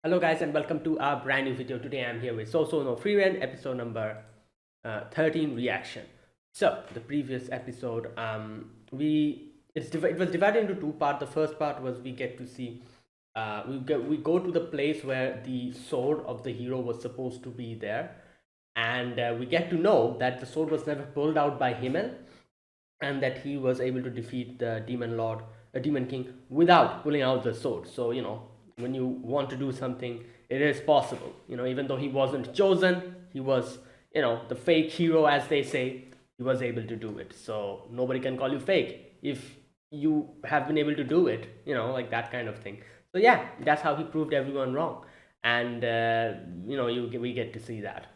Hello guys and welcome to our brand new video. Today I'm here with Sousou no Frieren, episode number 13 reaction. So the previous episode it was divided into two parts. The first part was we get to see we go to the place where the sword of the hero was supposed to be there, and we get to know that the sword was never pulled out by Himmel, and that he was able to defeat the demon lord, a demon king, without pulling out the sword. So when you want to do something, it is possible. Even though he wasn't chosen, he was the fake hero, as they say. He was able to do it, so nobody can call you fake if you have been able to do it, like that kind of thing. So yeah, that's how he proved everyone wrong. And we get to see that.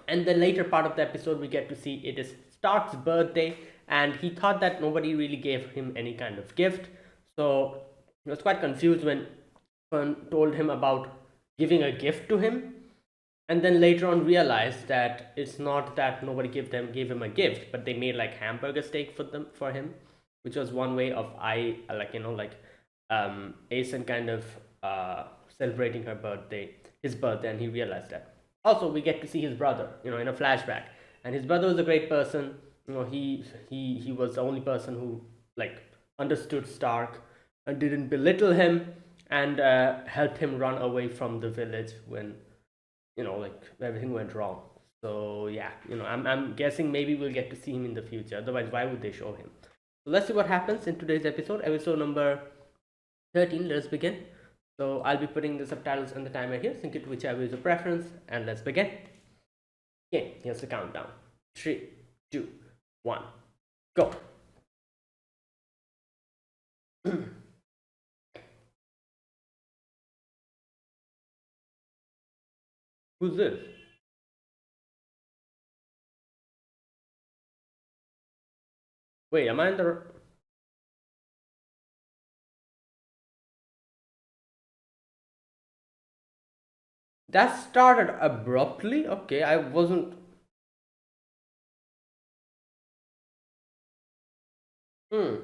And the later part of the episode, we get to see it is Stark's birthday, and he thought that nobody really gave him any kind of gift. So he was quite confused when Fern told him about giving a gift to him, and then later on realized that it's not that nobody gave him a gift, but they made like hamburger steak for him, which was one way of Asen kind of celebrating his birthday, and he realized that. Also, we get to see his brother, in a flashback, and his brother was a great person. He was the only person who like understood Stark and didn't belittle him, and helped him run away from the village when everything went wrong. So yeah, I'm guessing maybe we'll get to see him in the future. Otherwise, why would they show him? So let's see what happens in today's episode number 13. Let's begin. So I'll be putting the subtitles and the timer here. Sync it to whichever is your preference, and let's begin. Okay, here's the countdown. 3, 2, 1, go. Who's this? Wait, am I in the... That started abruptly? Okay, I wasn't... Hmm.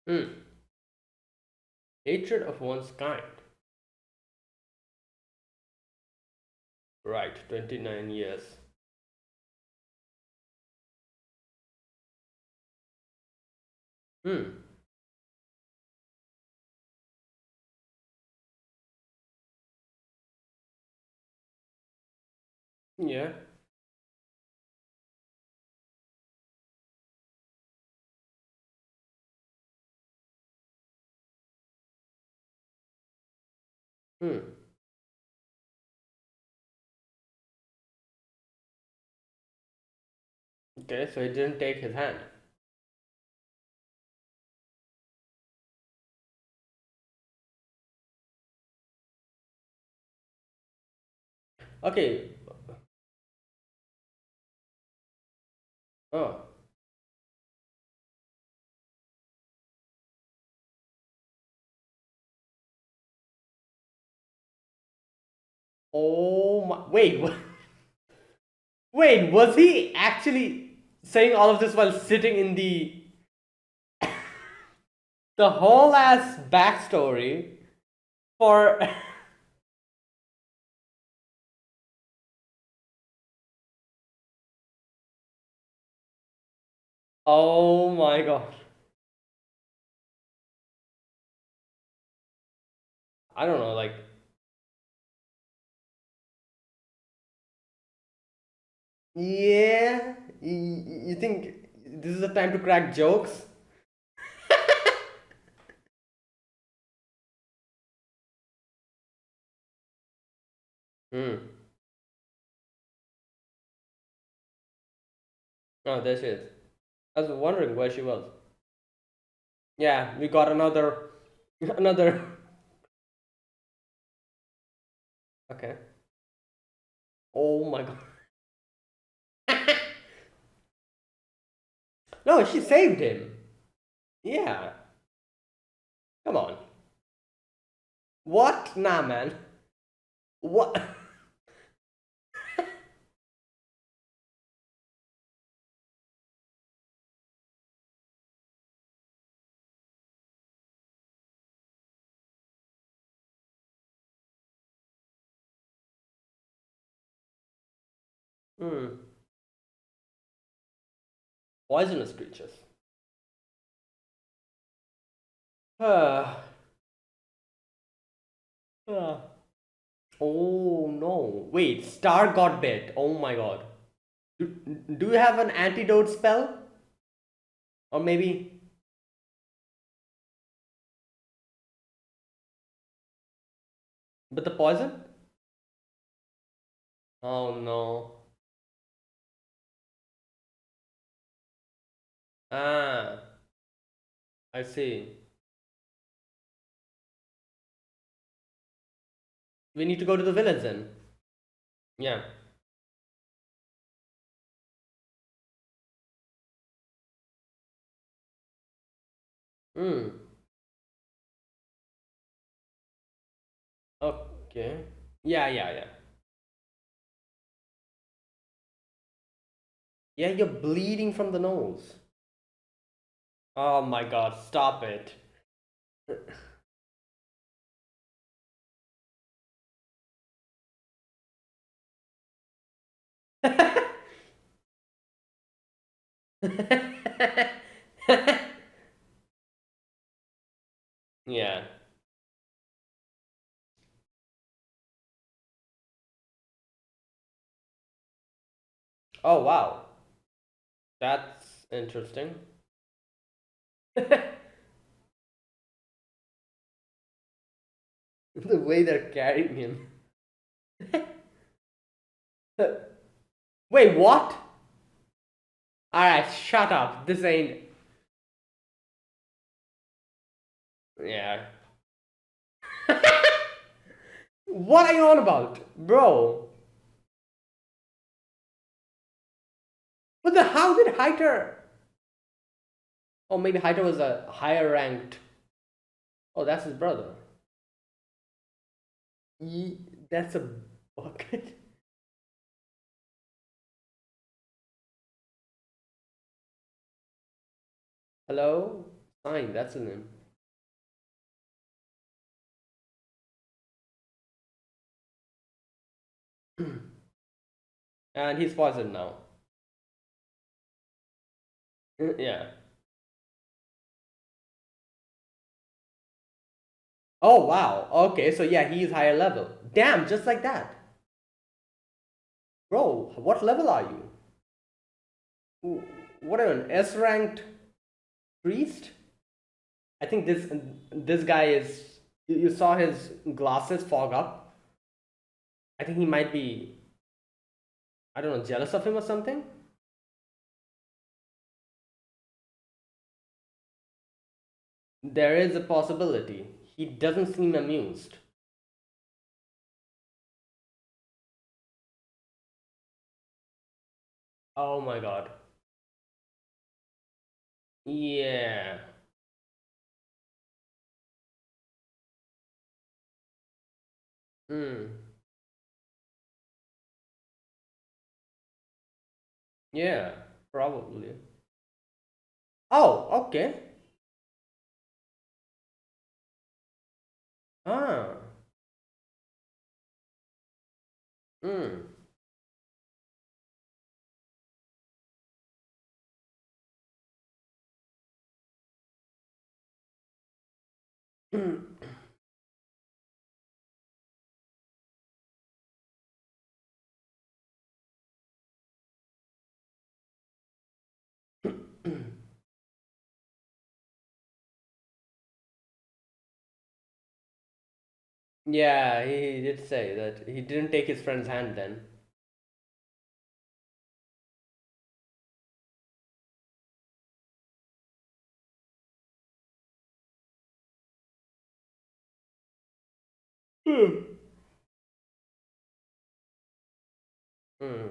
Hmm. Hatred of one's kind. Right, 29 years. Hmm. Yeah. Hmm. Okay, so he didn't take his hand. Okay. Oh. Oh my. Wait. Wait. Was he actually saying all of this while sitting in the The whole ass backstory for. Oh my god. I don't know, like. Yeah. You think this is the time to crack jokes? Hmm. Oh, there she is. I was wondering where she was. Yeah, we got another. Another. Okay. Oh my god. No, she saved him. Yeah. Come on. What? Nah, man. What? Hmm. Poisonous creatures. Ah. Ah. Oh no. Wait, Star got bit. Oh my god. Do, do you have an antidote spell? Or maybe. But the poison? Oh no. Ah. I see. We need to go to the village then. Yeah. Hmm. Okay. Yeah, yeah, yeah. Yeah, you're bleeding from the nose. Oh my god, stop it. Yeah. Oh wow. That's interesting. The way they're carrying him. Wait, what? Alright, shut up. This ain't. Yeah. What are you on about? Bro. What the how did Hyter. Oh, maybe Hyter was a higher ranked. Oh, that's his brother. That's a bucket. Hello? Fine, that's his name. And he's poisoned now. Yeah. Oh wow. Okay, so yeah, he's higher level. Damn, just like that. Bro, what level are you? What an S ranked priest? I think this guy is. You saw his glasses fog up. I think he might be. I don't know, jealous of him or something. There is a possibility. He doesn't seem amused. Oh my god. Yeah. Hmm. Yeah. Probably. Oh, okay. Ah. Hmm. Yeah, he did say that he didn't take his friend's hand then. Hmm. Hmm.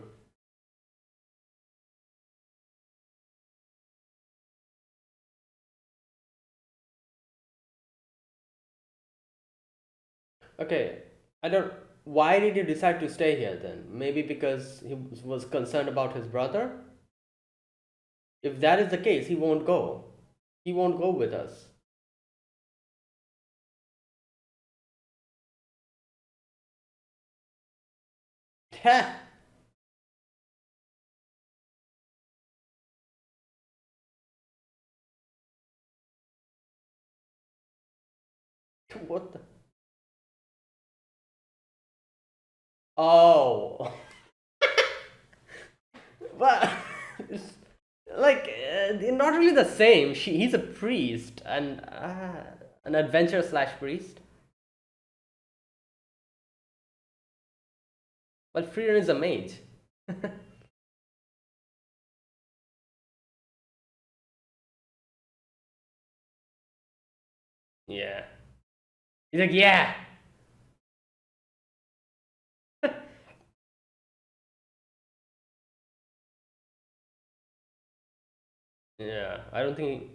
Okay, I don't. Why did you decide to stay here then? Maybe because he was concerned about his brother? If that is the case, he won't go. He won't go with us. Heh! What the? Oh. But it's like not really the same. He's a priest and an adventurer slash priest. But Frieren is a mage. Yeah. He's like, yeah. Yeah. I don't think.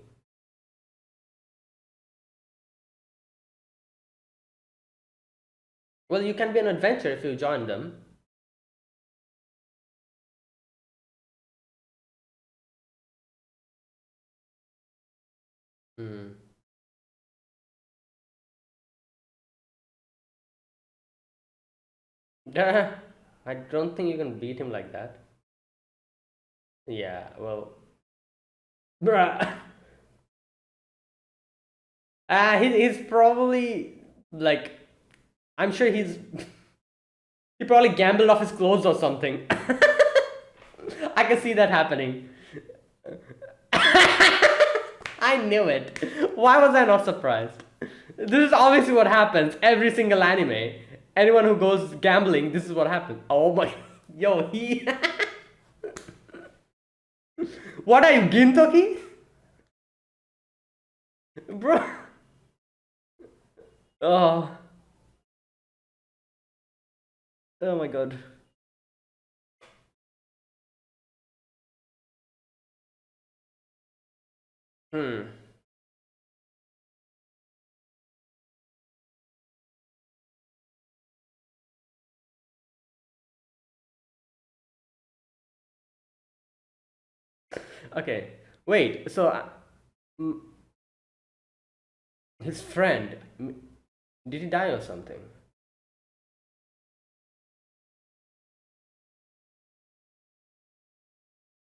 Well, you can be an adventurer if you join them. Hmm. I don't think you can beat him like that. Yeah. Well, bruh. He's probably like. I'm sure he probably gambled off his clothes or something. I can see that happening. I knew it. Why was I not surprised? This is obviously what happens every single anime. Anyone who goes gambling, this is what happens. Oh my, yo, he. What are you, Gintoki? Bro. Oh, oh my god. Hmm. Okay. Wait. So, mm, his friend, did he die or something?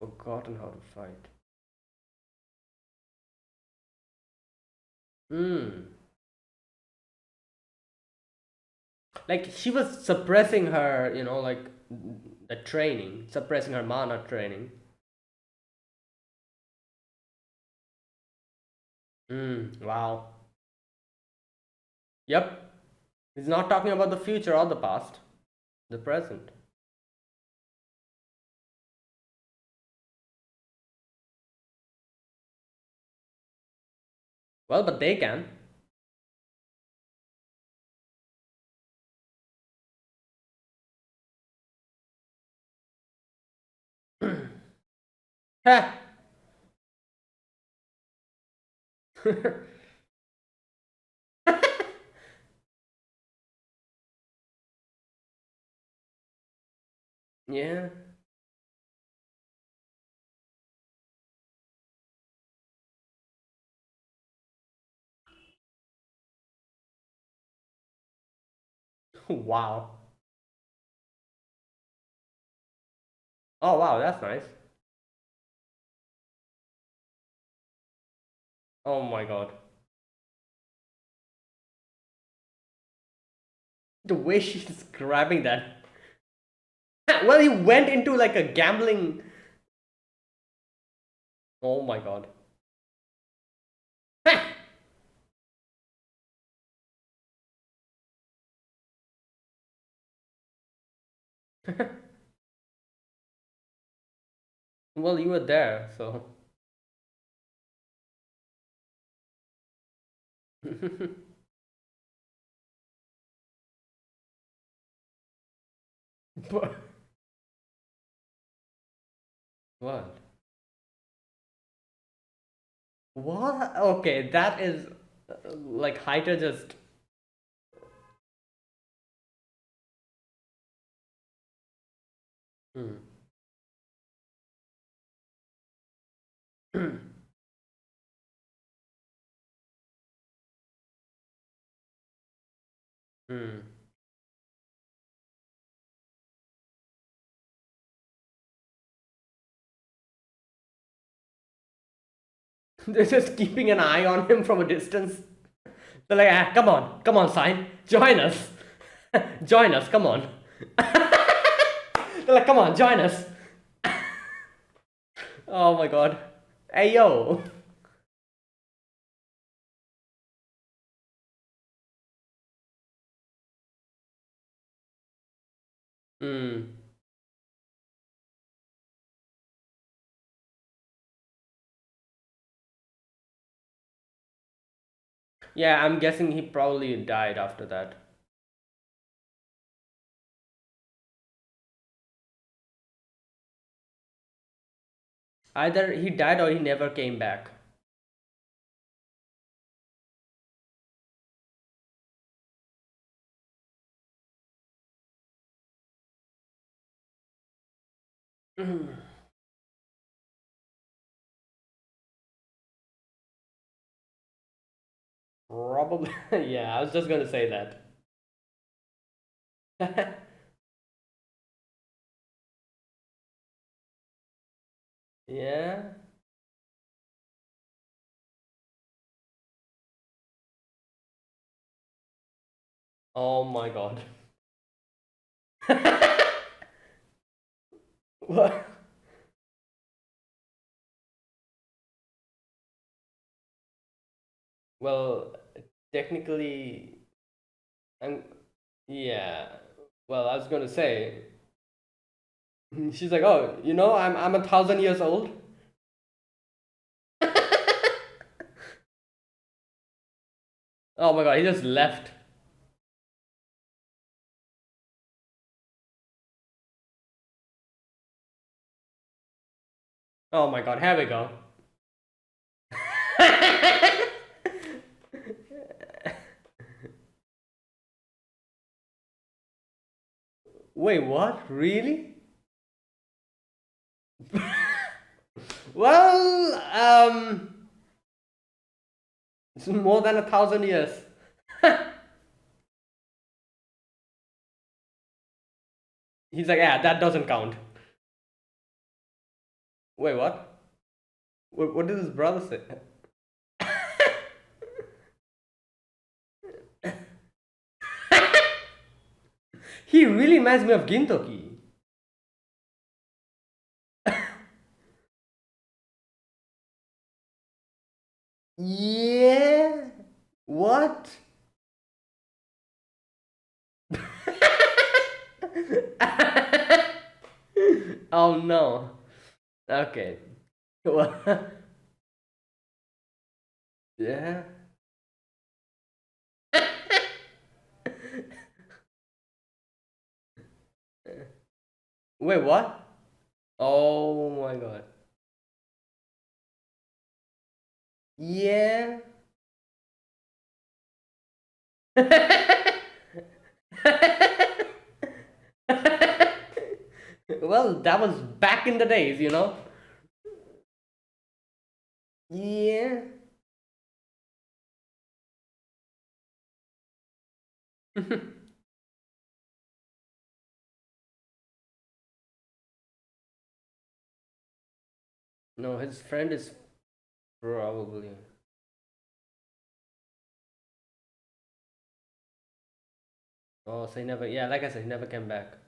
Forgotten how to fight. Hmm. Like she was suppressing her, like the training, suppressing her mana training. Wow. Yep. He's not talking about the future or the past, the present. Well, but they can. Ha! Yeah. Wow. Oh wow, that's nice. Oh my god. The way she's grabbing that. Well, he went into like a gambling. Oh my god. Well, you were there, so. What? What? Okay, that is like Haida just. Hmm. Hmm. They're just keeping an eye on him from a distance. They're like, ah, come on, sign, join us, join us, come on. They're like, come on, join us. Oh my god. Hey yo. Hmm. Yeah, I'm guessing he probably died after that. Either he died or he never came back. Probably. Yeah, I was just gonna say that. Yeah. Oh my god. What? Well, technically, I'm. Yeah. Well, I was gonna say. She's like, oh, I'm 1,000 years old. Oh my god, he just left. Oh my god, here we go. Wait, what? Really? Well, it's more than 1,000 years. He's like, yeah, that doesn't count. Wait, what? What did his brother say? He really reminds me of Gintoki. Yeah. What? Oh no. Okay. Well, yeah. Wait, what? Oh my god. Yeah. Well, that was back in the days. Yeah. No, his friend is probably. Oh, so he never. Yeah, like I said, he never came back.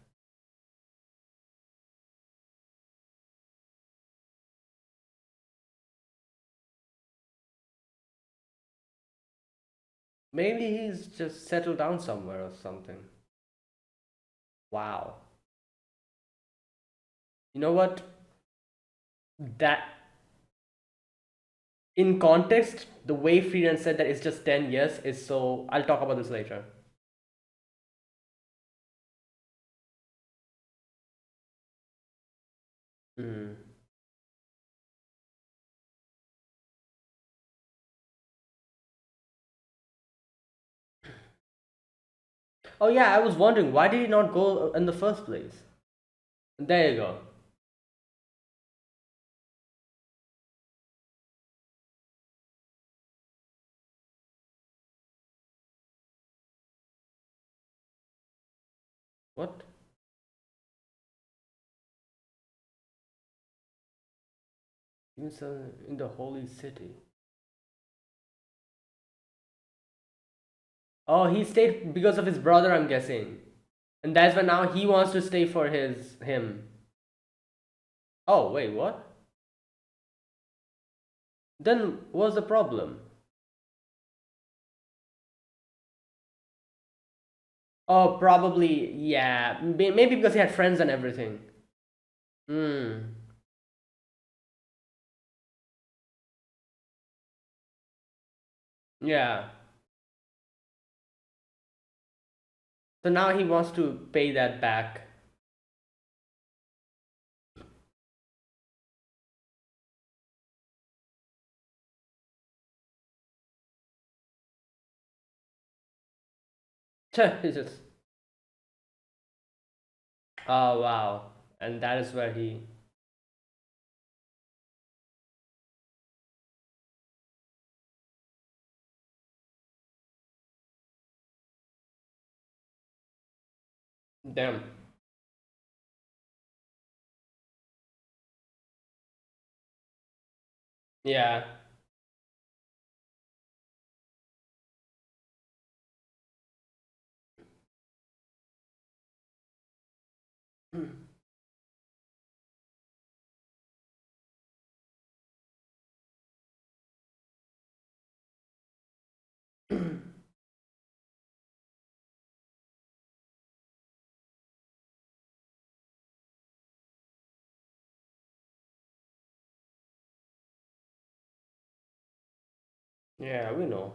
Maybe he's just settled down somewhere or something. Wow. You know what? That in context, the way Frieren said that it's just 10 years is so. I'll talk about this later. Hmm. Oh yeah, I was wondering why did he not go in the first place? There you go. What? In the holy city. Oh, he stayed because of his brother, I'm guessing, and that's why now he wants to stay for him. Oh wait, what? Then what's the problem? Oh, probably yeah. Maybe because he had friends and everything. Hmm. Yeah. So now he wants to pay that back. He just. Oh wow. And that is where he. Damn. Yeah. Yeah, we know.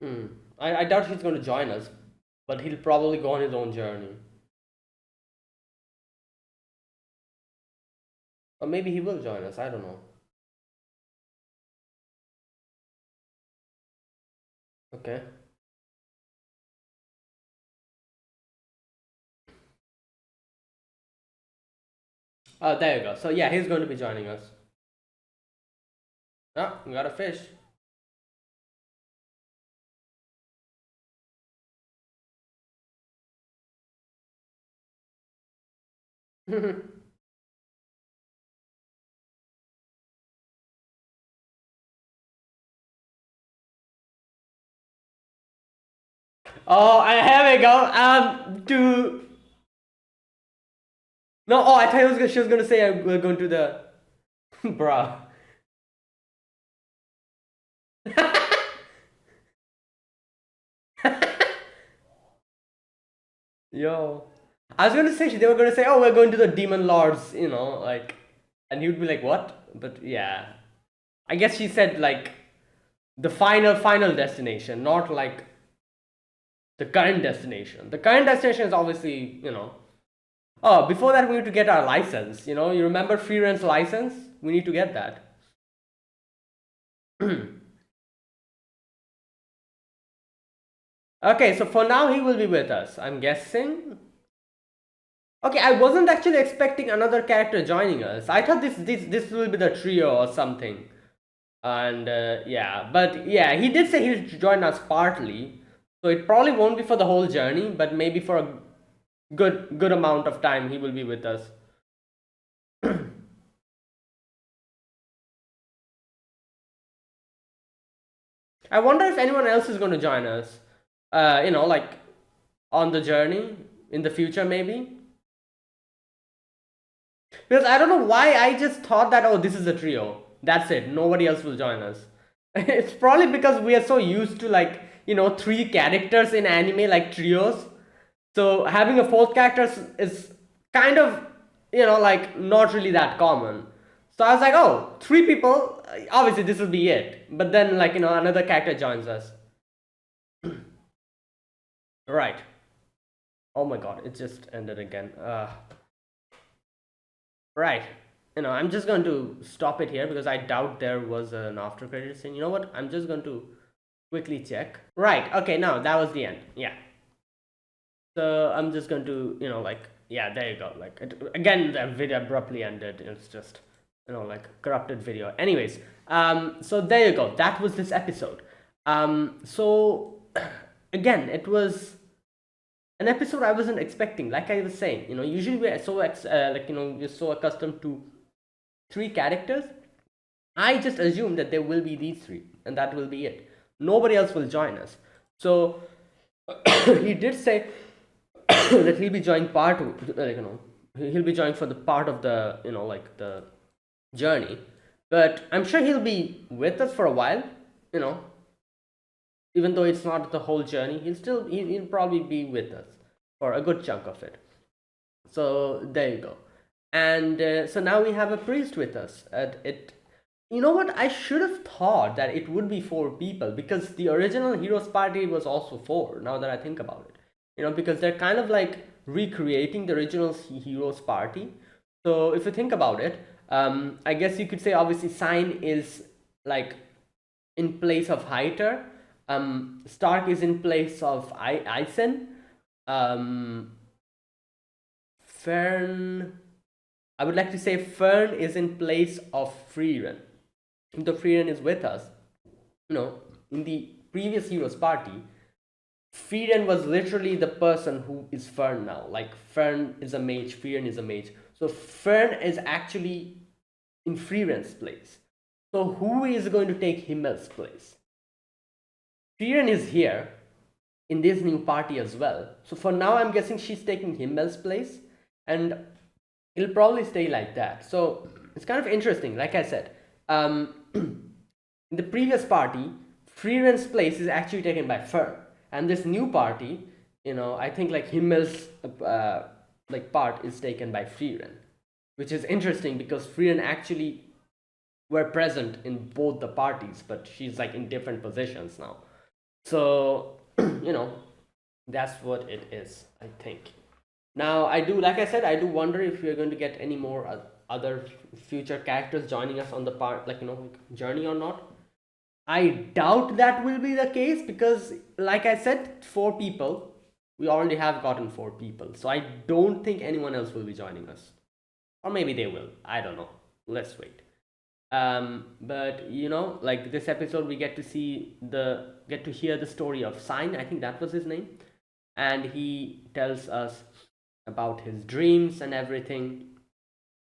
Hmm. I doubt he's going to join us, but he'll probably go on his own journey. Or maybe he will join us. I don't know. Okay. Oh, there you go. So yeah, he's going to be joining us. Ah, we got a fish. Oh, here we go. To no. Oh, I thought she was gonna say we're going to the bruh. Yo, I was gonna say they were gonna say, oh, we're going to the demon lords, like, and you'd be like, what? But yeah, I guess she said like the final destination, not like the current destination. The current destination is obviously, Oh, before that, we need to get our license. You remember Frieren's license? We need to get that. Okay, so for now, he will be with us. I'm guessing. Okay, I wasn't actually expecting another character joining us. I thought this will be the trio or something. And yeah, but yeah, he did say he'll join us partly, so it probably won't be for the whole journey, but maybe for a good amount of time he will be with us. I wonder if anyone else is going to join us. Like on the journey in the future, maybe. Because I don't know why I just thought that, oh, this is a trio. That's it. Nobody else will join us. It's probably because we are so used to, like, three characters in anime, like trios. So having a fourth character is kind of, like not really that common. So I was like, oh, three people. Obviously, this will be it. But then, like, another character joins us. Right. Oh my god, it just ended again. Right. I'm just going to stop it here because I doubt there was an after credit scene. You know what? I'm just going to quickly check. Right. Okay, no, that was the end. Yeah. So I'm just going to, like, yeah, there you go. Like, again, the video abruptly ended. It's just, like, corrupted video. Anyways, so there you go. That was this episode. So again, it was an episode I wasn't expecting. Like I was saying, usually we're so we're so accustomed to three characters. I just assumed that there will be these three, and that will be it. Nobody else will join us. So he did say that he'll be joining he'll be joining for the part of the like the journey, but I'm sure he'll be with us for a while. You know, even though it's not the whole journey, he'll probably be with us for a good chunk of it. So there you go. And so now we have a priest with us. It You know what? I should have thought that it would be four people because the original Heroes Party was also four. Now that I think about it, because they're kind of like recreating the original Heroes Party. So if you think about it, I guess you could say obviously Sign is like in place of Hyter. Stark is in place of Isen. Um, Fern. I would like to say Fern is in place of Frieren. The Frieren is with us. In the previous Heroes Party, Frieren was literally the person who is Fern now. Like, Fern is a mage, Frieren is a mage. So Fern is actually in Frieren's place. So who is going to take Himmel's place? Frieren is here in this new party as well. So for now, I'm guessing she's taking Himmel's place, and it'll probably stay like that. So it's kind of interesting. Like I said, in the previous party, Frieren's place is actually taken by Fern, and this new party, I think like Himmel's like part is taken by Frieren, which is interesting because Frieren actually were present in both the parties, but she's like in different positions now. So that's what it is, I think. Now I do, like I said, I do wonder if we're going to get any more other future characters joining us on the part, like journey or not. I doubt that will be the case because, like I said, four people. We already have gotten four people, so I don't think anyone else will be joining us, or maybe they will. I don't know. Let's wait. But like this episode, we get to hear the story of Sign. I think that was his name, and he tells us about his dreams and everything.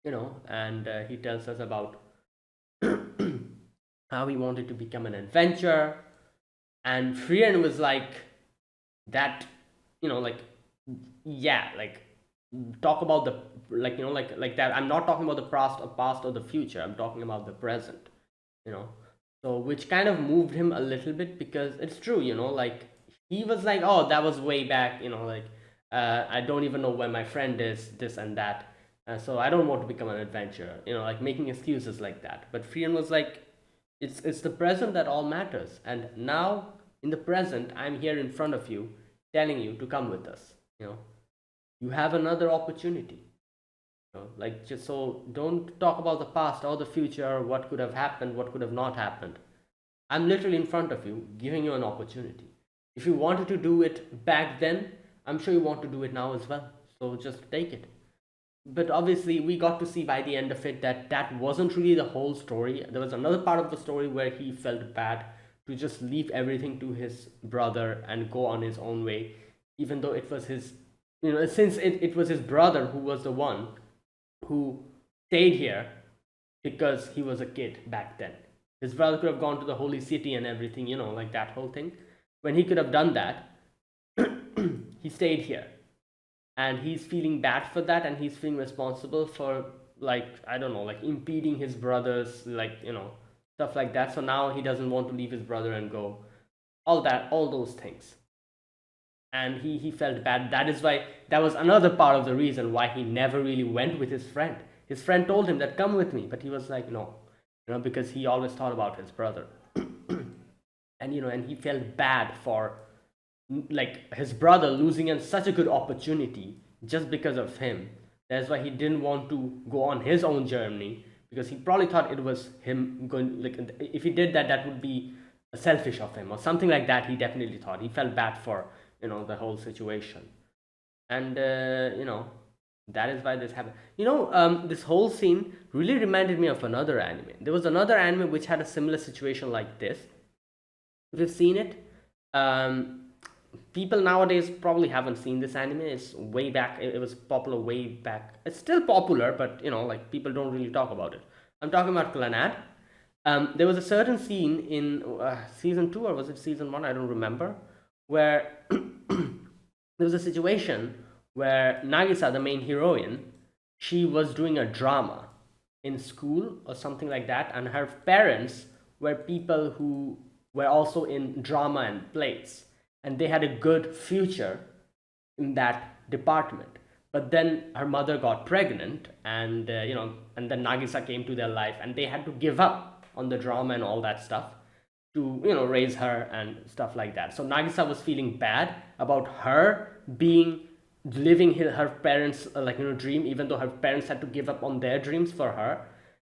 And he tells us about how he wanted to become an adventurer, and Frieren was like that, like, yeah, like, talk about the, like that. I'm not talking about the past or the future. I'm talking about the present. So which kind of moved him a little bit because it's true. Like, he was like, oh, that was way back. Like, I don't even know where my friend is, this and that. So I don't want to become an adventurer. Like making excuses like that. But Frieren was like, it's the present that all matters, and now in the present, I'm here in front of you, telling you to come with us. You have another opportunity. Like, just so don't talk about the past or the future, or what could have happened, what could have not happened. I'm literally in front of you, giving you an opportunity. If you wanted to do it back then, I'm sure you want to do it now as well. So just take it. but obviously we got to see by the end of it that that wasn't really the whole story. There was another part of the story where he felt bad to just leave everything to his brother and go on his own way, even though it was his, since it was his brother who was the one who stayed here because he was a kid back then. His brother could have gone to the holy city and everything, like that whole thing. When he could have done that, he stayed here, and he's feeling bad for that, and he's feeling responsible for, like, I don't know, like impeding his brother's, like, stuff like that. So now he doesn't want to leave his brother and go, all those things. And he felt bad. That is why, that was another part of the reason why he never really went with his friend. His friend told him that come with me, but he was like no, because he always thought about his brother. And he felt bad for, like, his brother losing such a good opportunity just because of him. That's why he didn't want to go on his own journey, because he probably thought it was him going, like, if he did that, that would be selfish of him or something like that. He definitely thought, he felt bad for, the whole situation. And that is why this happened. This whole scene really reminded me of another anime. There was another anime which had a similar situation like this. If you've seen it, people nowadays probably haven't seen this anime. It's way back. It was popular way back. It's still popular, but like, people don't really talk about it. I'm talking about Clannad. There was a certain scene in season 2, or was it season 1? I don't remember. Where there was a situation where Nagisa, the main heroine, she was doing a drama in school or something like that, and her parents were people who were also in drama and plays, and they had a good future in that department. But then her mother got pregnant, and and then Nagisa came to their life, and they had to give up on the drama and all that stuff to raise her and stuff like that. So Nagisa was feeling bad about her being living her parents dream, even though her parents had to give up on their dreams for her,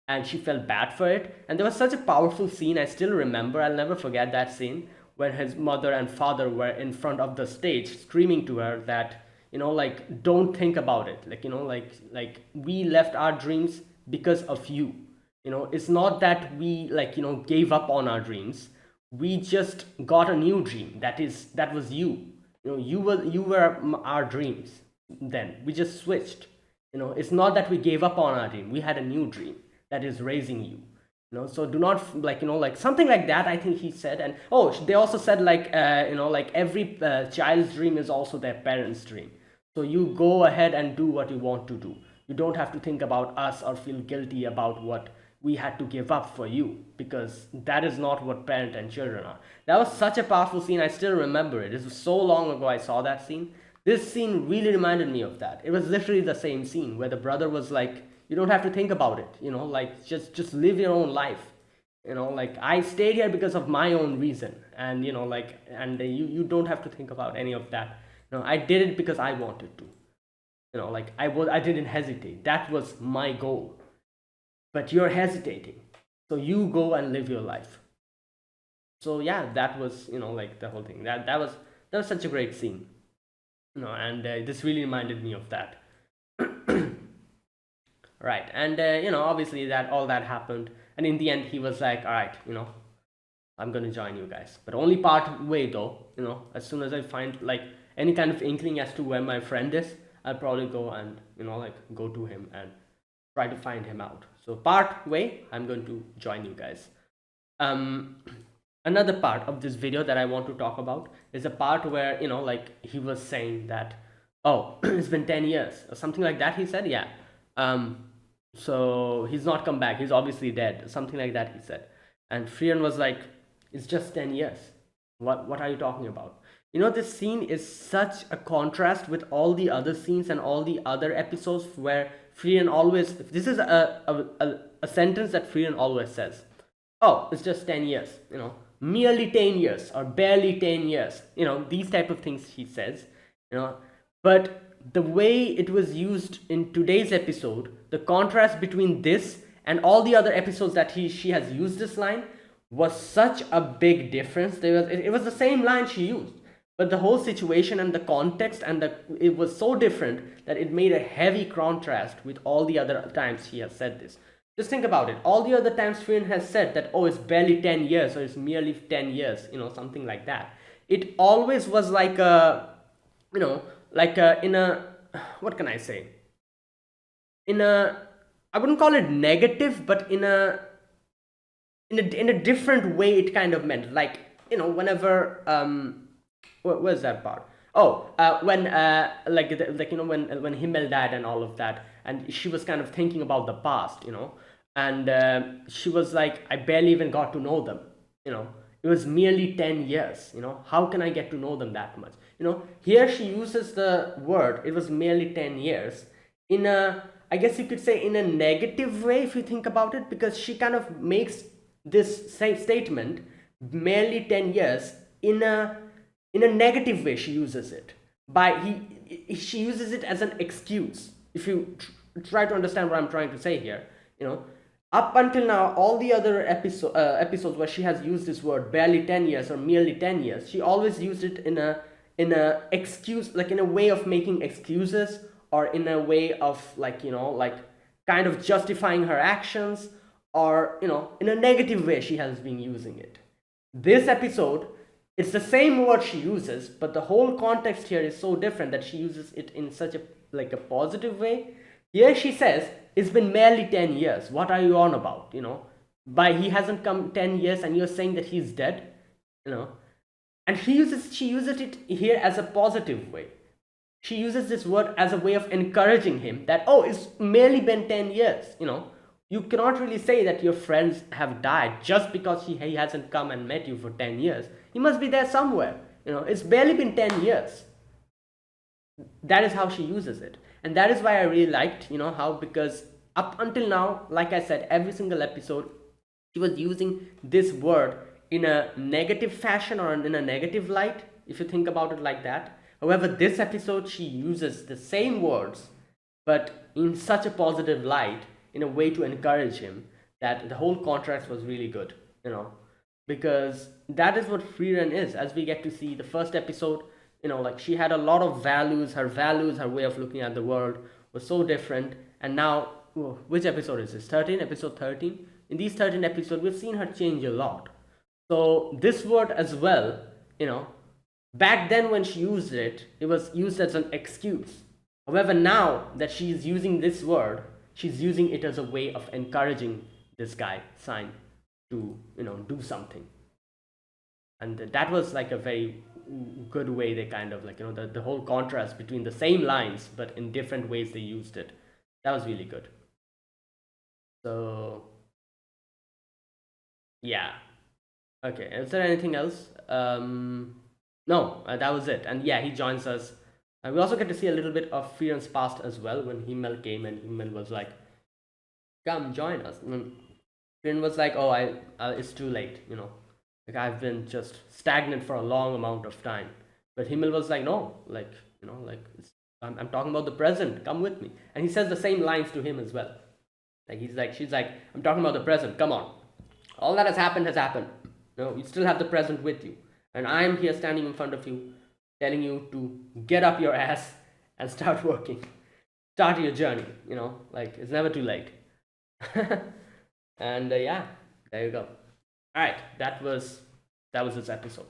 and she felt bad for it. And there was such a powerful scene. I still remember, I'll never forget that scene, where his mother and father were in front of the stage screaming to her that like, don't think about it, like we left our dreams because of you. It's not that we gave up on our dreams. We just got a new dream. That was you. You were our dreams. Then we just switched. It's not that we gave up on our dream. We had a new dream that is raising you. So do not like something like that, I think he said. And they also said like every child's dream is also their parents' dream. So you go ahead and do what you want to do. You don't have to think about us or feel guilty about what we had to give up for you, because that is not what parent and children are. That was such a powerful scene. I still remember it. It was so long ago I saw that scene. This scene really reminded me of that. It was literally the same scene where the brother was like, you don't have to think about it, like just live your own life. Like, I stayed here because of my own reason, and you don't have to think about any of that. I did it because I wanted to. Like, I didn't hesitate. That was my goal. But you're hesitating, so you go and live your life. So yeah, that was like the whole thing. That was such a great scene. And this really reminded me of that. Right. And obviously that all that happened, and in the end he was like, all right, I'm gonna join you guys, but only part way though. As soon as I find like any kind of inkling as to where my friend is, I'll probably go and like go to him and try to find him out. So part way, I'm going to join you guys. Another part of this video that I want to talk about is a part where like he was saying that, oh, it's been 10 years or something like that. He said, yeah. So he's not come back. He's obviously dead. Something like that he said. And Frieren was like, it's just 10 years. What are you talking about? This scene is such a contrast with all the other scenes and all the other episodes where Frieren always, this is a sentence that Frieren always says. Oh, it's just 10 years, merely 10 years or barely 10 years, these type of things he says, but the way it was used in today's episode, the contrast between this and all the other episodes that she has used this line was such a big difference. It was the same line she used, but the whole situation and the context and it was so different that it made a heavy contrast with all the other times he has said this. Just think about it. All the other times Frieren has said that, oh, it's barely 10 years or it's merely 10 years, something like that. It always was like in a, what can I say? In a, I wouldn't call it negative, but in a different way it kind of meant. Like, whenever, where's that part? Oh, when when Himmel died and all of that, and she was kind of thinking about the past, and she was like, I barely even got to know them, it was merely 10 years, how can I get to know them that much? Here she uses the word, it was merely 10 years, in a, I guess you could say, in a negative way if you think about it, because she kind of makes this same statement, merely 10 years, in a negative way. She uses it she uses it as an excuse. If you try to understand what I'm trying to say here, up until now, all the other episodes where she has used this word, barely 10 years or merely 10 years, she always used it in a excuse, like in a way of making excuses, or in a way of like kind of justifying her actions, or in a negative way she has been using it. This episode, it's the same word she uses, but the whole context here is so different that she uses it in such a positive way. Here she says, it's been merely 10 years. What are you on about? By he hasn't come 10 years and you're saying that he's dead, And she uses it here as a positive way. She uses this word as a way of encouraging him that, oh, it's merely been 10 years, You cannot really say that your friends have died just because he hasn't come and met you for 10 years. He must be there somewhere. It's barely been 10 years. That is how she uses it. And that is why I really liked, how, because up until now, like I said, every single episode, she was using this word in a negative fashion or in a negative light, if you think about it like that. However, this episode, she uses the same words, but in such a positive light, in a way to encourage him, that the whole contrast was really good, because that is what Frieren is. As we get to see the first episode, she had a lot of values, her way of looking at the world was so different. And now, which episode is this? Episode 13? In these 13 episodes, we've seen her change a lot. So this word as well, back then when she used it, it was used as an excuse. However, now that she is using this word, she's using it as a way of encouraging this guy, Sign, to, do something. And that was like a very good way they kind of the whole contrast between the same lines, but in different ways they used it. That was really good. So, yeah. Okay, is there anything else? No, that was it. And yeah, he joins us. We also get to see a little bit of Frieren's past as well, when Himmel came and Himmel was like, come join us. And Frieren was like, oh, it's too late, Like, I've been just stagnant for a long amount of time. But Himmel was like, no, I'm talking about the present. Come with me. And he says the same lines to him as well. She's like, I'm talking about the present. Come on. All that has happened has happened. You still have the present with you. And I'm here standing in front of you, telling you to get up your ass and start working. Start your journey, it's never too late. And yeah, there you go. All right, that was this episode.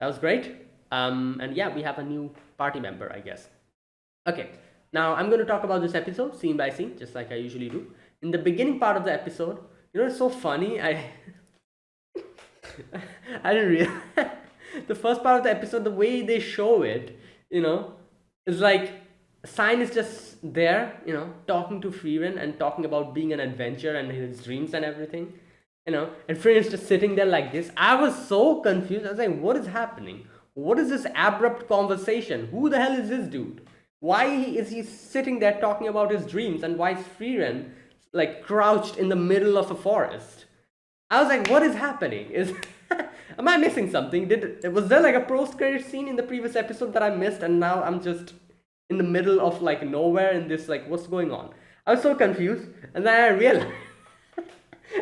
That was great. And yeah, we have a new party member, I guess. Okay, now I'm going to talk about this episode scene by scene, just like I usually do. In the beginning part of the episode, it's so funny. I didn't realize the first part of the episode, the way they show it, is like Sign is just there, talking to Frieren and talking about being an adventurer and his dreams and everything. And Frieren is just sitting there like this. I was so confused. I was like, what is happening? What is this abrupt conversation? Who the hell is this dude? Why is he sitting there talking about his dreams? And why is Frieren crouched in the middle of a forest? I was like, what is happening? Am I missing something? Was there a post-credit scene in the previous episode that I missed, and now I'm just in the middle of nowhere in this, what's going on? I was so confused, and then I realized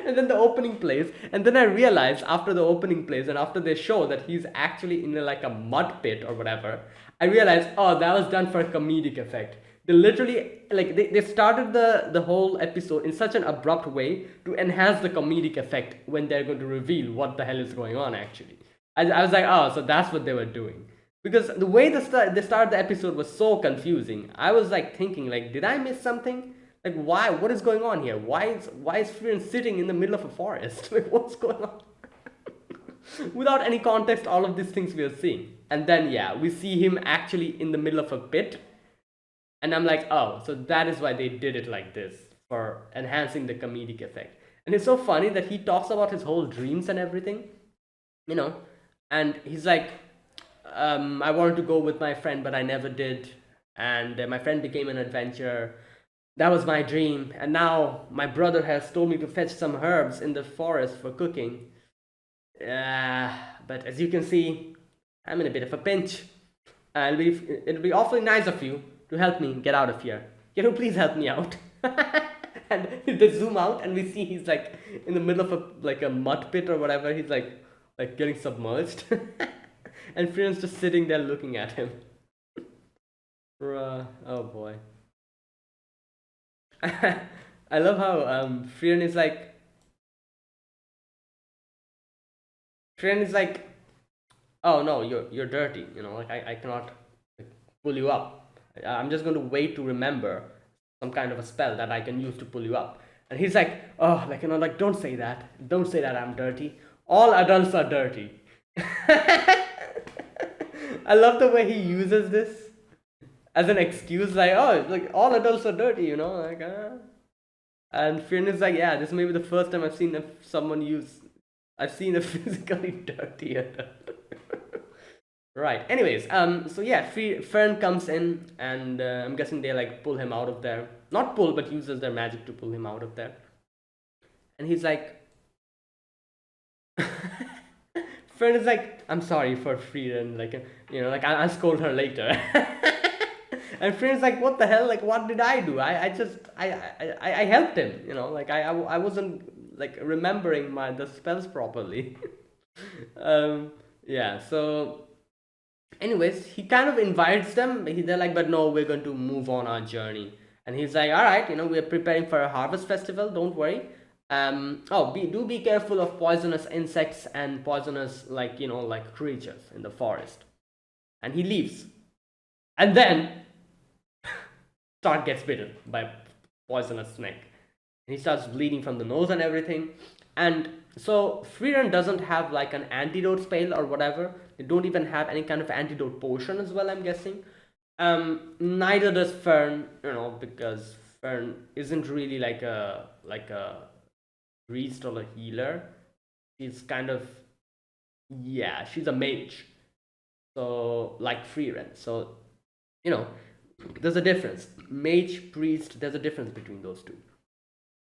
And then the opening plays, and then I realize after the opening plays and after they show that he's actually in like a mud pit or whatever, I realize, oh, that was done for a comedic effect. They literally like they started the whole episode in such an abrupt way to enhance the comedic effect when they're going to reveal what the hell is going on actually. I was like, oh, so that's what they were doing. Because the way the start of the episode was so confusing, I was like thinking, like, did I miss something? Like, why? What is going on here? Why is Frieren sitting in the middle of a forest? Like, what's going on? Without any context, all of these things we are seeing, and then yeah, we see him actually in the middle of a pit, and I'm like, oh, so that is why they did it like this for enhancing the comedic effect. And it's so funny that he talks about his whole dreams and everything, you know, and he's like, I wanted to go with my friend, but I never did, and my friend became an adventurer. That was my dream, and now my brother has told me to fetch some herbs in the forest for cooking. But as you can see, I'm in a bit of a pinch. It'll be awfully nice of you to help me get out of here. Can you please help me out? And they zoom out, and we see he's like in the middle of a mud pit or whatever. He's like getting submerged, and Frieren's just sitting there looking at him. Oh boy. I love how Frieren is like oh no, you're dirty, you know, like I cannot like, pull you up. I'm just going to wait to remember some kind of a spell that I can use to pull you up. And he's like, oh, like, you know, like, don't say that I'm dirty. All adults are dirty. I love the way he uses this as an excuse, like, oh, like all adults are dirty, you know, like, and Frieren is like, yeah, this may be the first time I've seen I've seen a physically dirty adult. Right. Anyways, so yeah, Frieren comes in, and I'm guessing they like pull him out of there. Not pull, but uses their magic to pull him out of there. And he's like, Frieren is like, I'm sorry for Frieren, like, you know, like I'll scold her later. And Frieren's like, what the hell? Like, what did I do? I helped him, you know, like I wasn't like remembering the spells properly. Yeah, so anyways, he kind of invites them. They're like, but no, we're going to move on our journey. And he's like, all right, you know, we're preparing for a harvest festival, don't worry. Do be careful of poisonous insects and poisonous, like, you know, like creatures in the forest. And he leaves. And then Stark gets bitten by a poisonous snake. And he starts bleeding from the nose and everything. And so Frieren doesn't have like an antidote spell or whatever. They don't even have any kind of antidote potion as well, I'm guessing. Neither does Fern, you know, because Fern isn't really like a priest or a healer. She's kind of, yeah, she's a mage. So like Frieren. So, you know, there's a difference. Mage, priest, there's a difference between those two.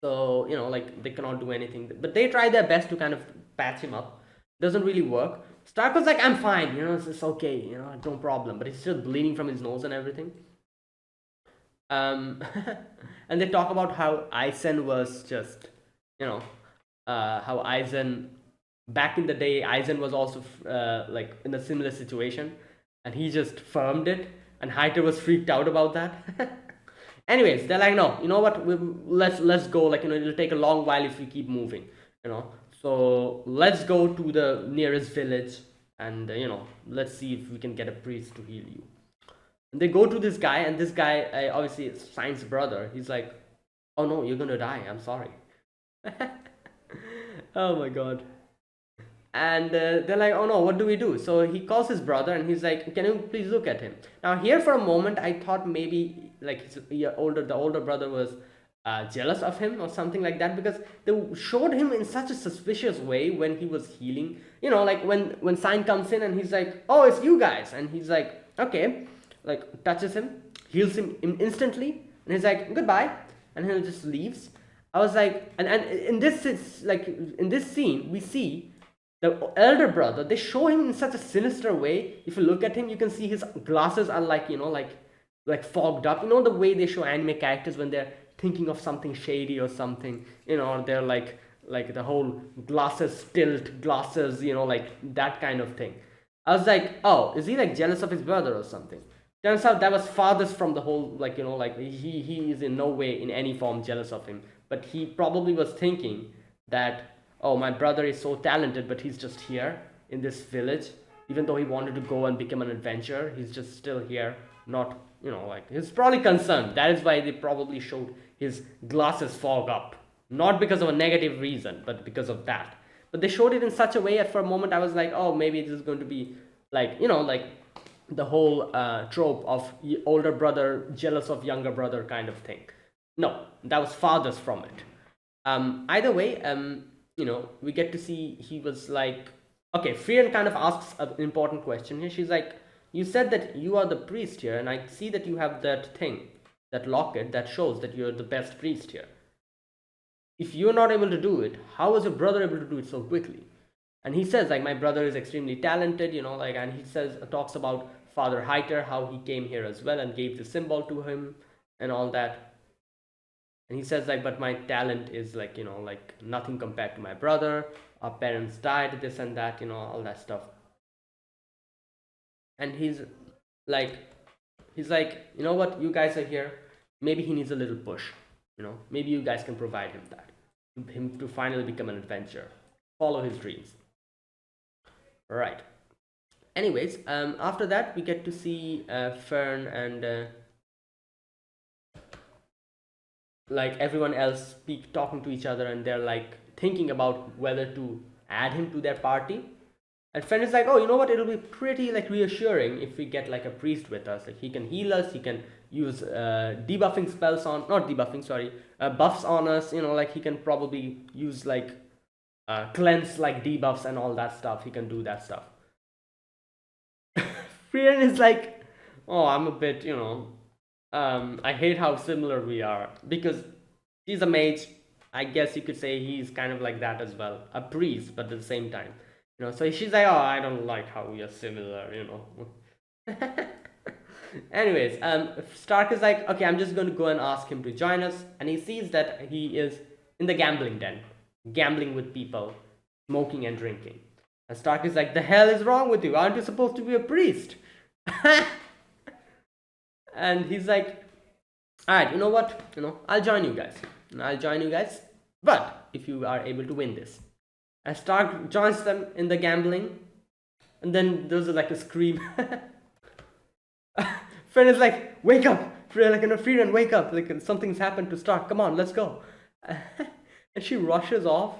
So, you know, like they cannot do anything. But they try their best to kind of patch him up. Doesn't really work. Stark was like, I'm fine, you know, it's okay, you know, no problem. But he's still bleeding from his nose and everything. And they talk about how Eisen was just, you know, how Eisen, back in the day, Eisen was also like in a similar situation. And he just firmed it. And Heiter was freaked out about that. Anyways, they're like, no, you know what? Let's go. Like, you know, it'll take a long while if we keep moving. You know, so let's go to the nearest village, and you know, let's see if we can get a priest to heal you. And they go to this guy, and this guy obviously is Stein's brother. He's like, oh no, you're gonna die. I'm sorry. Oh my god. And they're like, oh no, what do we do? So he calls his brother, and he's like, can you please look at him? Now here for a moment, I thought maybe like the older brother was jealous of him or something like that, because they showed him in such a suspicious way when he was healing. You know, like when Sign comes in and he's like, oh, it's you guys. And he's like, okay, like touches him, heals him instantly. And he's like, goodbye. And he just leaves. I was like, and in this scene, we see the elder brother. They show him in such a sinister way. If you look at him, you can see his glasses are like, you know, like fogged up. You know the way they show anime characters when they're thinking of something shady or something, you know, or they're like like the whole glasses tilt, glasses, like that kind of thing. I was like, oh, is he like jealous of his brother or something? Turns out that was farthest from the whole, like, like he is in no way in any form jealous of him, but he probably was thinking that, oh, my brother is so talented, but he's just here in this village. Even though he wanted to go and become an adventurer, he's just still here, not, like, he's probably concerned. That is why they probably showed his glasses fog up, not because of a negative reason, but because of that. But they showed it in such a way that for a moment I was like, oh, maybe this is going to be like, like the whole trope of older brother jealous of younger brother kind of thing. No, that was farthest from it. Either way, we get to see he was like, okay, Frieren kind of asks an important question here. She's like, you said that you are the priest here, and I see that you have that thing, that locket that shows that you're the best priest here. If you're not able to do it, how was your brother able to do it so quickly? And he says, like, my brother is extremely talented, like, and he talks about Father Heiter, how he came here as well and gave the symbol to him and all that. And he says, like, but my talent is like, like nothing compared to my brother. Our parents died, this and that, all that stuff. And he's like, you know what, you guys are here. Maybe he needs a little push. Maybe you guys can provide him that, him to finally become an adventurer, follow his dreams. Right. Anyways, after that we get to see Fern and like everyone else talking to each other, and they're like thinking about whether to add him to their party. And Fern is like, oh, you know what, it'll be pretty like reassuring if we get like a priest with us. Like he can heal us, he can use debuffing spells on, not debuffing, sorry, buffs on us. Like he can probably use like cleanse like debuffs and all that stuff. He can do that stuff. Frieren is like, oh, I'm a bit, I hate how similar we are, because he's a mage. I guess you could say he's kind of like that as well, a priest, but at the same time, so she's like, oh, I don't like how we are similar. Anyways, Stark is like, okay, I'm just going to go and ask him to join us, and he sees that he is in the gambling den, gambling with people, smoking and drinking. And Stark is like, the hell is wrong with you? Aren't you supposed to be a priest? And he's like, all right, you know what? I'll join you guys. But if you are able to win this. And Stark joins them in the gambling. And then there's like a scream. Friend is like, wake up. Frieren, wake up. Like something's happened to Stark. Come on, let's go. And she rushes off.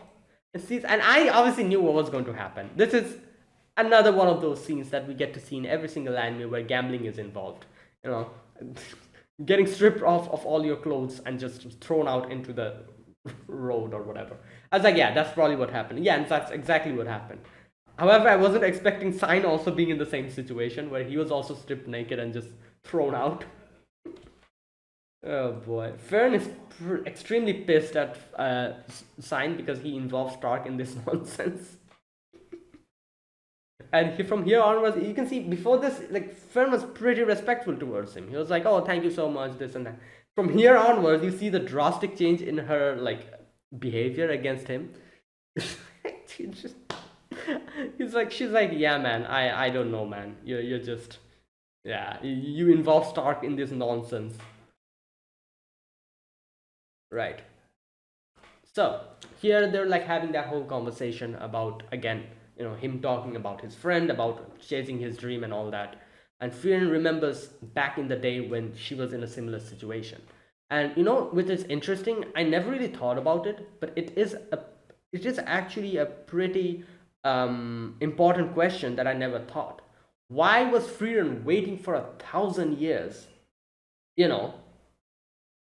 And I obviously knew what was going to happen. This is another one of those scenes that we get to see in every single anime where gambling is involved. Getting stripped off of all your clothes and just thrown out into the road or whatever. I was like, yeah, that's probably what happened. Yeah, and that's exactly what happened. However, I wasn't expecting Sign also being in the same situation where he was also stripped naked and just thrown out. Oh boy. Fern is extremely pissed at Sign because he involves Stark in this nonsense. And from here onwards, you can see before this, like, Fern was pretty respectful towards him. He was like, oh, thank you so much, this and that. From here onwards, you see the drastic change in her, like, behavior against him. She's like, yeah, man, I don't know, man. You're just, yeah, you involve Stark in this nonsense. Right. So, here they're, like, having that whole conversation about, again, him talking about his friend, about chasing his dream and all that. And Frieren remembers back in the day when she was in a similar situation. And which is interesting, I never really thought about it, but it is actually a pretty important question that I never thought. Why was Frieren waiting for 1,000 years?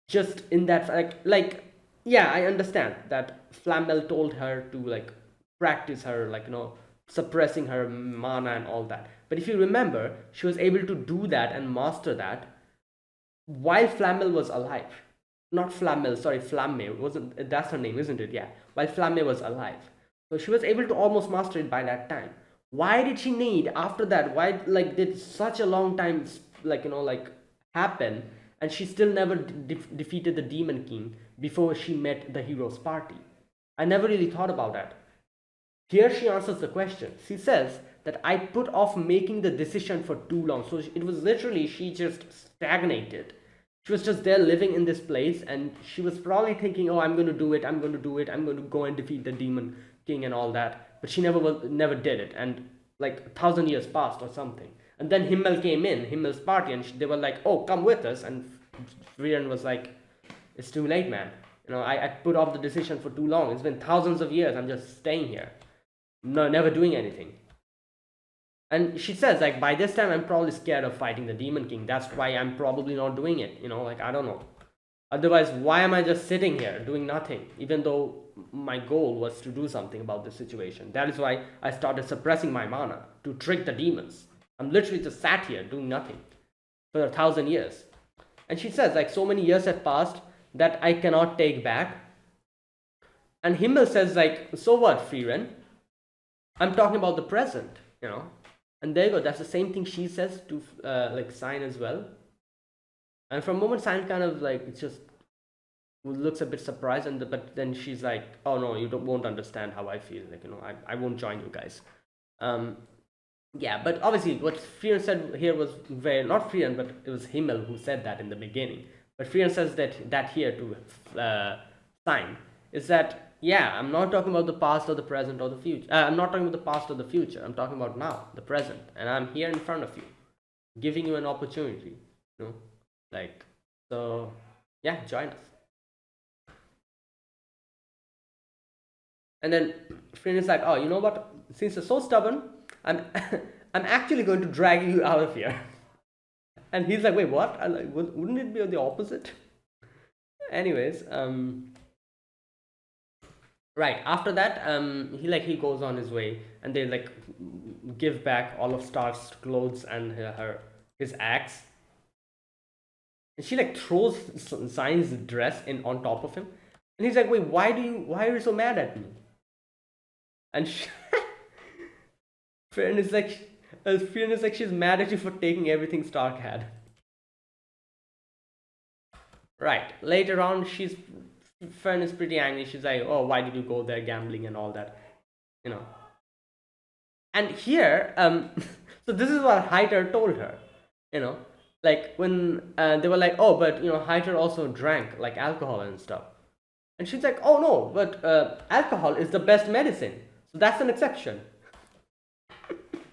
Just in that, like, yeah, I understand that Flamel told her to, like, practice her, like, suppressing her mana and all that. But if you remember, she was able to do that and master that while Flamel was alive. Not Flamel, sorry, Flamme. Wasn't that's her name, isn't it? Yeah. While Flamme was alive. So she was able to almost master it by that time. Why did she need after that? Why, like, did such a long time, like, happen, and she still never defeated the Demon King before she met the hero's party? I never really thought about that. Here she answers the question. She says that I put off making the decision for too long. So it was literally, she just stagnated. She was just there living in this place, and she was probably thinking, oh, I'm going to do it, I'm going to do it, I'm going to go and defeat the demon king and all that. But she never did it. And like 1,000 years passed or something. And then Himmel came in, Himmel's party, and they were like, oh, come with us. And Frieren was like, it's too late, man. I put off the decision for too long. It's been thousands of years. I'm just staying here. No, never doing anything. And she says, like, by this time, I'm probably scared of fighting the Demon King. That's why I'm probably not doing it. Like, I don't know. Otherwise, why am I just sitting here doing nothing? Even though my goal was to do something about this situation. That is why I started suppressing my mana to trick the demons. I'm literally just sat here doing nothing for 1,000 years. And she says, like, so many years have passed that I cannot take back. And Himmel says, like, so what, Frieren? I'm talking about the present. And there you go. That's the same thing she says to like Sign as well. And for a moment, Sign kind of like, it just looks a bit surprised, but then she's like, oh no, you won't understand how I feel. Like, I won't join you guys. Yeah, but obviously what Frieren said here was not Frieren, but it was Himmel who said that in the beginning. But Frieren says that here to Sign is that, yeah, I'm not talking about the past or the present or the future. I'm not talking about the past or the future. I'm talking about now, the present. And I'm here in front of you, giving you an opportunity. Like, so, yeah, join us. And then Frieren is like, oh, you know what? Since you're so stubborn, I'm I'm actually going to drag you out of here. And he's like, wait, what? I'm like, wouldn't it be the opposite? Anyways, right after that, he goes on his way, and they like give back all of Stark's clothes and his axe, and she like throws Sign's dress in on top of him, and he's like, wait, why are you so mad at me? And Frieren is like, she's mad at you for taking everything Stark had. Right, later on, Frieren is pretty angry. She's like, oh, why did you go there gambling and all that? And here, so this is what Hyder told her. Like when they were like, oh, but Hyder also drank like alcohol and stuff. And she's like, oh no, but alcohol is the best medicine. So that's an exception.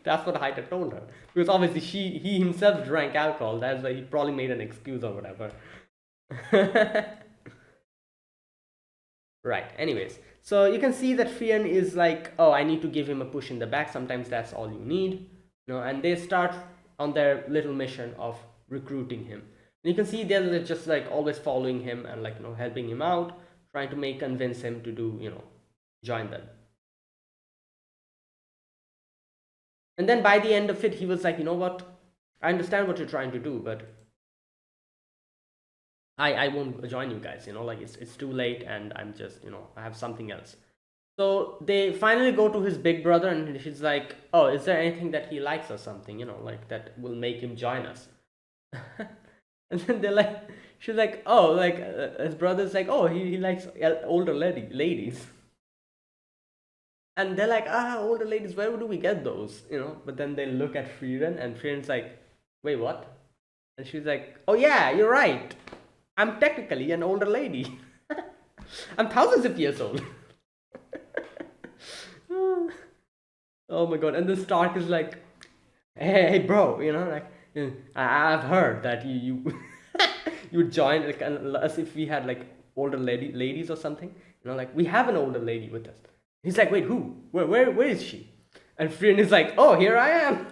That's what Hyder told her. Because obviously he himself drank alcohol. That's why he probably made an excuse or whatever. Right, anyways. So you can see that Frieren is like, oh, I need to give him a push in the back. Sometimes that's all you need. And they start on their little mission of recruiting him. And you can see they're just like always following him and like, helping him out, trying to convince him to do, join them. And then by the end of it, he was like, you know what? I understand what you're trying to do, but I won't join you guys. Like it's too late, and I'm just, I have something else. So they finally go to his big brother, and he's like, oh, is there anything that he likes or something, like that will make him join us? And then they're like, she's like, oh, like his brother's like, oh, he likes older ladies. And they're like, older ladies, where do we get those? But then they look at Frieren, and Frieren's like, wait, what? And she's like, oh yeah, you're right. I'm technically an older lady. I'm thousands of years old. Oh my god. And the Stark is like, hey bro, like, I've heard that you you join like as if we had like older ladies or something. Like we have an older lady with us. He's like, wait, who? Where is she? And Frieren is like, oh, here I am.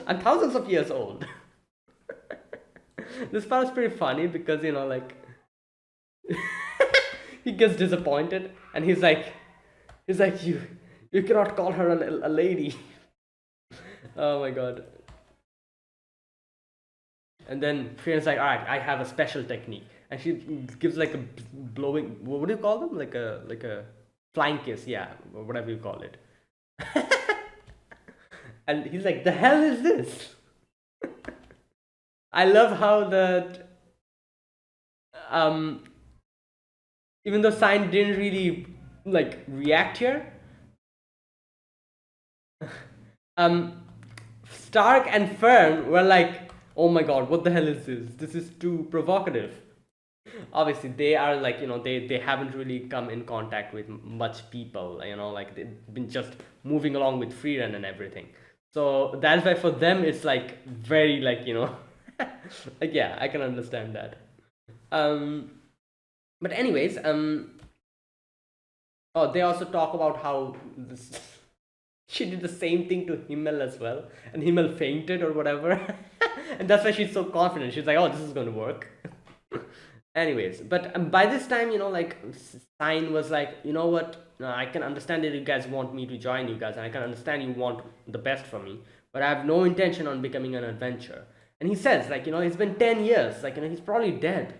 I'm thousands of years old. This part is pretty funny because, like, he gets disappointed, and he's like, you cannot call her a lady. Oh my god. And then Frieren's like, all right, I have a special technique. And she gives like a blowing, what do you call them? Like a flying kiss, yeah, or whatever you call it. And he's like, the hell is this? I love how that Even though Sign didn't really like react here, um, Stark and Fern were like, "Oh my God, what the hell is this? This is too provocative." Obviously, they are like, they haven't really come in contact with much people. Like they've been just moving along with Frieren and everything. So that's why for them it's like very like, like, yeah, I can understand that. Um, but anyways, oh, they also talk about how this she did the same thing to Himmel as well, and Himmel fainted or whatever, and that's why she's so confident. She's like, "Oh, this is going to work." Anyways, but by this time, like Sign was like, you know what? I can understand that you guys want me to join you guys, and I can understand you want the best for me, but I have no intention on becoming an adventurer. And he says, like, it's been 10 years, like, he's probably dead.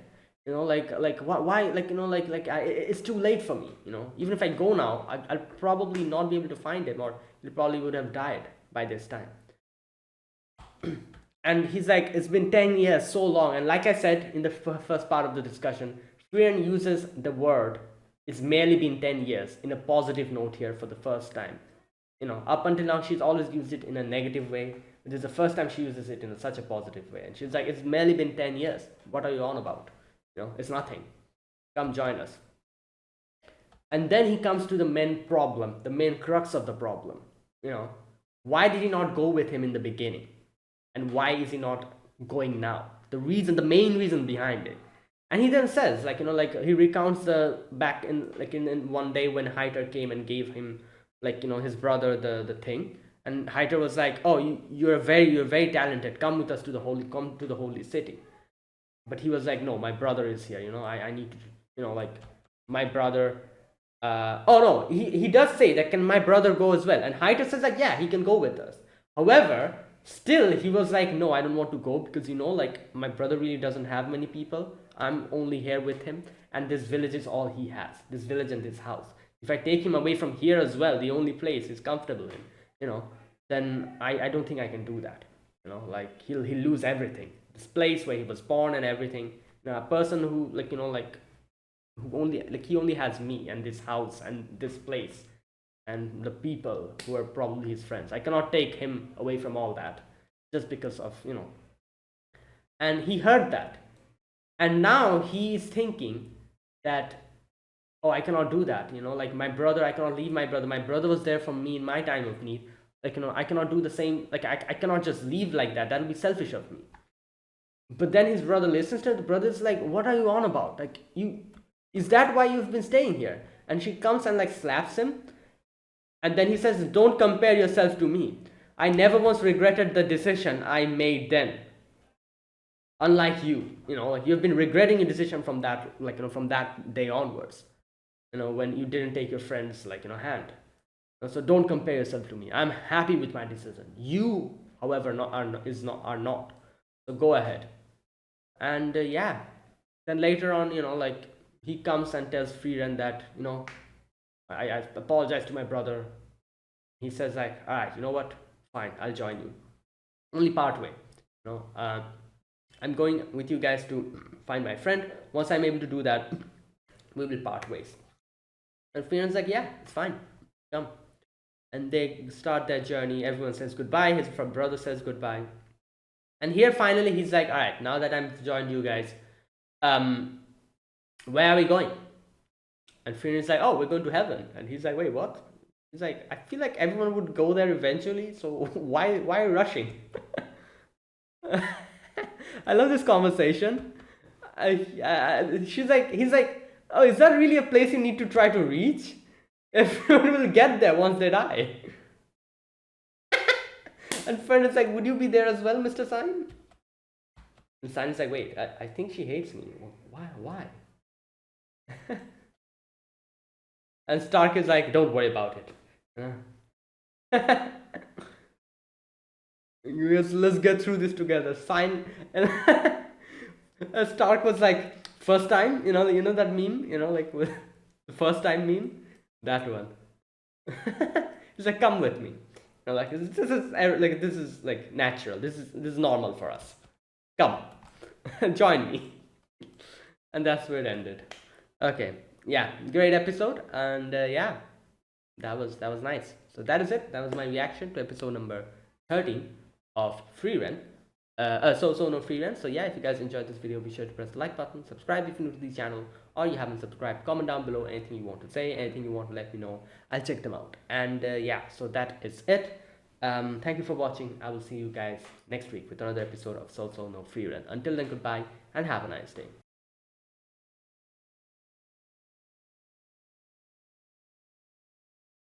Like why, like, it's too late for me. Even if I go now, I'll probably not be able to find him, or he probably would have died by this time. And he's like, it's been 10 years, so long. And like I said in the first part of the discussion, Frieren uses the word, it's merely been 10 years, in a positive note here for the first time. Up until now, she's always used it in a negative way. This is the first time she uses it in such a positive way. And she's like, it's merely been 10 years. What are you on about? It's nothing. Come join us. And then he comes to the main problem, the main crux of the problem. Why did he not go with him in the beginning? And why is he not going now? The main reason behind it. And he then says, like, he recounts the back in one day when Hyder came and gave him, like, his brother the thing. And Hyder was like, oh, you're very talented. Come with us to the holy city. But he was like, no, my brother is here. I need to, like, my brother. Oh no, he does say that, can my brother go as well? And Hyder says like, yeah, he can go with us. However, still he was like, no, I don't want to go because like, my brother really doesn't have many people. I'm only here with him, and this village is all he has. This village and this house. If I take him away from here as well, the only place he's comfortable in, then I don't think I can do that. Like he'll lose everything. This place where he was born and everything. A person who who only, like, he only has me and this house and this place and the people who are probably his friends. I cannot take him away from all that just because of, And he heard that. And now he is thinking that, oh, I cannot do that. Like my brother, I cannot leave my brother. My brother was there for me in my time of need. Like, I cannot do the same. Like, I cannot just leave like that. That would be selfish of me. But then his brother listens to it. The brother's like, what are you on about? Like, is that why you've been staying here? And she comes and like slaps him. And then he says, don't compare yourself to me. I never once regretted the decision I made then. Unlike you, you've been regretting your decision from that, like, from that day onwards. When you didn't take your friend's, like, hand. So don't compare yourself to me. I'm happy with my decision. You, however, are not. So go ahead. And yeah, then later on, like, he comes and tells Frieren that, I apologize to my brother. He says like, all right, you know what? Fine, I'll join you. Only part way. I'm going with you guys to find my friend. Once I'm able to do that, we will part ways. And Frieren's like, yeah, it's fine. Come. And they start their journey. Everyone says goodbye. His brother says goodbye. And here finally he's like, all right, now that I'm joined you guys, where are we going? And Frieren's like, oh, we're going to heaven. And he's like, wait, what? He's like, I feel like everyone would go there eventually, so why rushing? I love this conversation. He's like, oh, is that really a place you need to try to reach? Everyone will get there once they die. And Fern is like, would you be there as well, Mr. Sign? And Sign is like, wait, I think she hates me. Why? And Stark is like, don't worry about it. Let's get through this together. Sign. And Stark was like, first time, you know that meme, like with the first time meme, that one. He's like, come with me. Like, this is like natural. This is normal for us. Come, join me. And that's where it ended. Okay, yeah, great episode, and yeah, that was nice. So that is it. That was my reaction to episode number 13 of Frieren. So no Frieren. So yeah, if you guys enjoyed this video, be sure to press the like button, subscribe if you're new to the channel, or you haven't subscribed. Comment down below anything you want to say, anything you want to let me know. I'll check them out. And yeah, so that is it. Thank you for watching. I will see you guys next week with another episode of So No Frieren. Until then, goodbye and have a nice day.